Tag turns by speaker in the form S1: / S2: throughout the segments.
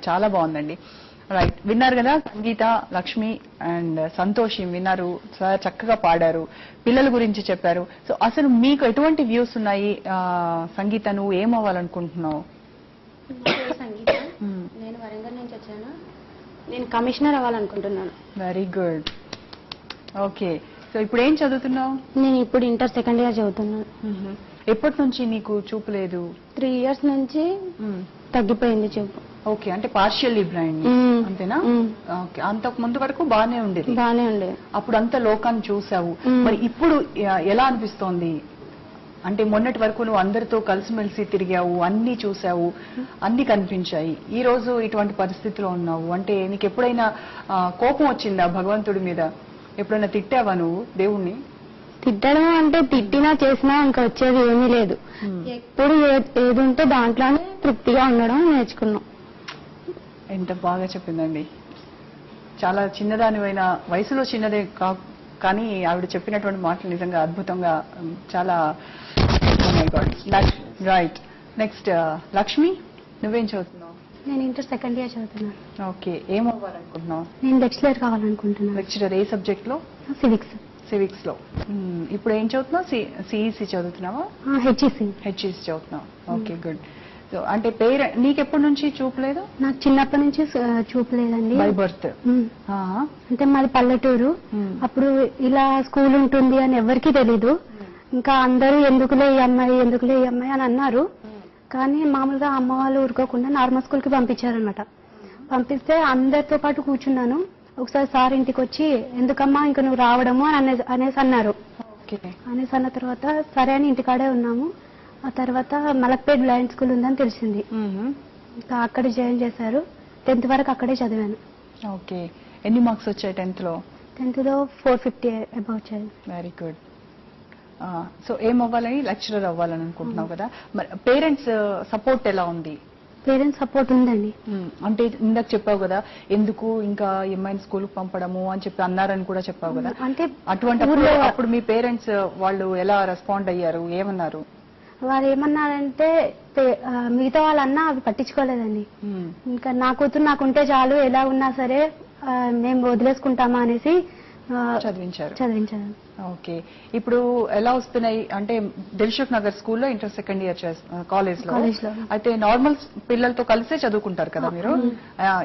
S1: చాలా బాగుందండి. రైట్, విన్నారు కదా సంగీత, లక్ష్మి అండ్ సంతోషి విన్నారు, చాలా చక్కగా పాడారు, పిల్లల గురించి చెప్పారు. సో అసలు మీకు ఎటువంటి వ్యూస్ ఉన్నాయి? సంగీత, నువ్వు ఏం అవ్వాలనుకుంటున్నావు?
S2: సంగీత, నేను వరంగల్ నుంచి వచ్చాను. నేను కమిషనర్ అవ్వాలనుకుంటున్నాను.
S1: Very good. ఓకే, సో ఇప్పుడు ఏం చదువుతున్నావు?
S2: నేను ఇప్పుడు ఇంటర్ సెకండ్ ఇయర్ చదువుతున్నాను.
S1: ఎప్పటి నుంచి నీకు చూపు లేదు?
S2: 3 years నుంచి తగ్గిపోయింది చూపు.
S1: ఓకే, అంటే పార్షియల్లీ బ్లైండ్ అంతేనా? ఓకే, అంతకు ముందు వరకు బానే ఉండేది?
S2: బానే ఉండేది.
S1: అప్పుడు అంత లోకాన్ని చూసావు, మరి ఇప్పుడు ఎలా అనిపిస్తోంది? అంటే మొన్నటి వరకు నువ్వు అందరితో కలిసిమెలిసి తిరిగావు, అన్ని చూసావు, అన్ని కనిపించాయి, ఈ రోజు ఇటువంటి పరిస్థితిలో ఉన్నావు అంటే నీకు ఎప్పుడైనా కోపం వచ్చిందా భగవంతుడి మీద? ఎప్పుడైనా తిట్టావా నువ్వు దేవుణ్ణి?
S2: తిట్టడం అంటే తిట్టినా చేసినా ఇంకా వచ్చేది ఏమీ లేదు. ఎప్పుడు ఏది ఉంటే దాంట్లోనే తృప్తిగా ఉండడం నేర్చుకున్నాం.
S1: ఎంత బాగా చెప్పిందండి. చాలా చిన్నదానివైన, వయసులో చిన్నదే కానీ ఆవిడ చెప్పినటువంటి మాటలు నిజంగా అద్భుతంగా, చాలా రైట్. నెక్స్ట్ లక్ష్మి, నువ్వేం చదువుతున్నావు?
S2: నేను ఇంటర్ సెకండ్ ఇయర్ చదువుతున్నాను.
S1: ఓకే, ఏం అవ్వాలనుకుంటున్నావు?
S2: నేను లెక్చరర్ కావాలనుకుంటున్నాను.
S1: లెక్చరర్ ఏ సబ్జెక్ట్ లో? సివిక్స్ లో. ఇప్పుడు ఏం చదువుతున్నావు? సిఈసి చదువుతున్నావా? హెచ్ఈసి చదువుతున్నావు. Okay, good. సో అంటే నీకెప్పటి నుంచి చూపు లేదు?
S2: నాకు చిన్నప్పటి నుంచి చూపు లేదండి,
S1: బై బర్త్.
S2: అంటే మాది పల్లెటూరు. అప్పుడు ఇలా స్కూల్ ఉంటుంది అని ఎవరికీ తెలీదు. ఇంకా అందరూ ఎందుకులే ఈ అమ్మాయి అని అన్నారు. కానీ మామూలుగా అమ్మ వాళ్ళు ఊరుకోకుండా నార్మల్ స్కూల్ కి పంపించారనమాట. పంపిస్తే అందరితో పాటు కూర్చున్నాను. ఒకసారి సార్ ఇంటికి వచ్చి, ఎందుకమ్మా ఇంకా నువ్వు రావడము అని అనేసి అన్నారు. అనేసి అన్న తర్వాత సరే అని ఇంటికాడే ఉన్నాము. ఆ తర్వాత మలక్పేట్ బ్లైండ్ స్కూల్ ఉందని తెలిసింది. ఇంకా అక్కడే జాయిన్ చేశారు. 10th వరకు అక్కడే చదివాను.
S1: ఓకే, ఎన్ని మార్క్స్ వచ్చాయి 10th లో?
S2: 10th లో 450 అబౌవ్ వచ్చాయి.
S1: Very good. సో ఏం అవ్వాలని? లెక్చరర్ అవ్వాలని అనుకుంటున్నావు కదా. మరి పేరెంట్స్ సపోర్ట్ ఎలా ఉంది?
S2: పేరెంట్స్ సపోర్ట్ ఉందండి.
S1: అంటే ఇందాక చెప్పావు కదా, ఎందుకు ఇంకా అమ్మాయిని స్కూల్ పంపడము అని చెప్పి అన్నారని కూడా చెప్పావు కదా. అంటే అటువంటి అప్పుడు మీ పేరెంట్స్ వాళ్ళు ఎలా రెస్పాండ్ అయ్యారు, ఏమన్నారు?
S2: వారు ఏమన్నారంటే, మిగతా వాళ్ళన్నా అవి పట్టించుకోలేదండి. ఇంకా నా కూతురు నాకుంటే చాలు, ఎలా ఉన్నా సరే మేము వదిలేసుకుంటామా అనేసి చదివించారు.
S1: ఓకే, ఇప్పుడు ఎలా వస్తున్నాయి అంటే దిల్సుఖ్ నగర్ స్కూల్లో ఇంటర్ సెకండ్ ఇయర్ కాలేజ్ లో అయితే నార్మల్ పిల్లలతో కలిసే చదువుకుంటారు కదా మీరు.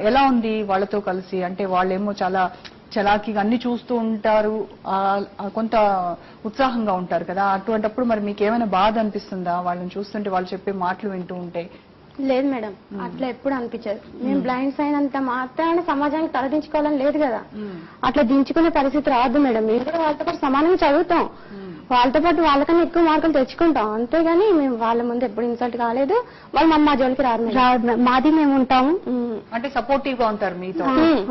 S1: ఎలా ఉంది వాళ్ళతో కలిసి? అంటే వాళ్ళేమో చాలా చలాకీగా అన్ని చూస్తూ ఉంటారు, కొంత ఉత్సాహంగా ఉంటారు కదా. అటువంటిప్పుడు మరి మీకు ఏమైనా బాధ అనిపిస్తుందా వాళ్ళని చూస్తుంటే, వాళ్ళు చెప్పే మాటలు వింటూ ఉంటే?
S2: లేదు మేడం, అట్లా ఎప్పుడు అనిపించదు. మేము బ్లైండ్స్ అయినంత మాత్రాన సమాజానికి తలదించుకోవాలని లేదు కదా. అట్లా దించుకునే పరిస్థితి రాదు మేడం. మేము కూడా వాళ్ళతో పాటు సమానంగా చదువుతాం, వాళ్ళతో పాటు వాళ్ళకన్నా ఎక్కువ మార్కులు తెచ్చుకుంటాం. అంతేగాని మేము వాళ్ళ ముందు ఎప్పుడు ఇన్సల్ట్ కాలేదు. వాళ్ళు మా జోలికి రాదు. మాది మేము ఉంటాము.
S1: అంటే సపోర్టివ్ గా ఉంటారు, మీతో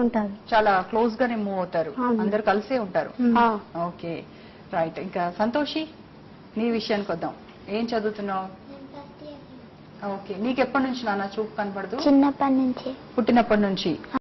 S2: ఉంటారు,
S1: చాలా క్లోజ్ గానే మూవ్ అవుతారు, అందరు కలిసే ఉంటారు. Okay, right. ఇంకా సంతోషి, నీ విషయానికి వద్దాం. ఏం చదువుతున్నావు? ఓకే, నీకు ఎప్పటి నుంచి నాన్న చూపు కనపడదు?
S2: చిన్నప్పటి నుంచి.
S1: పుట్టినప్పటి నుంచి?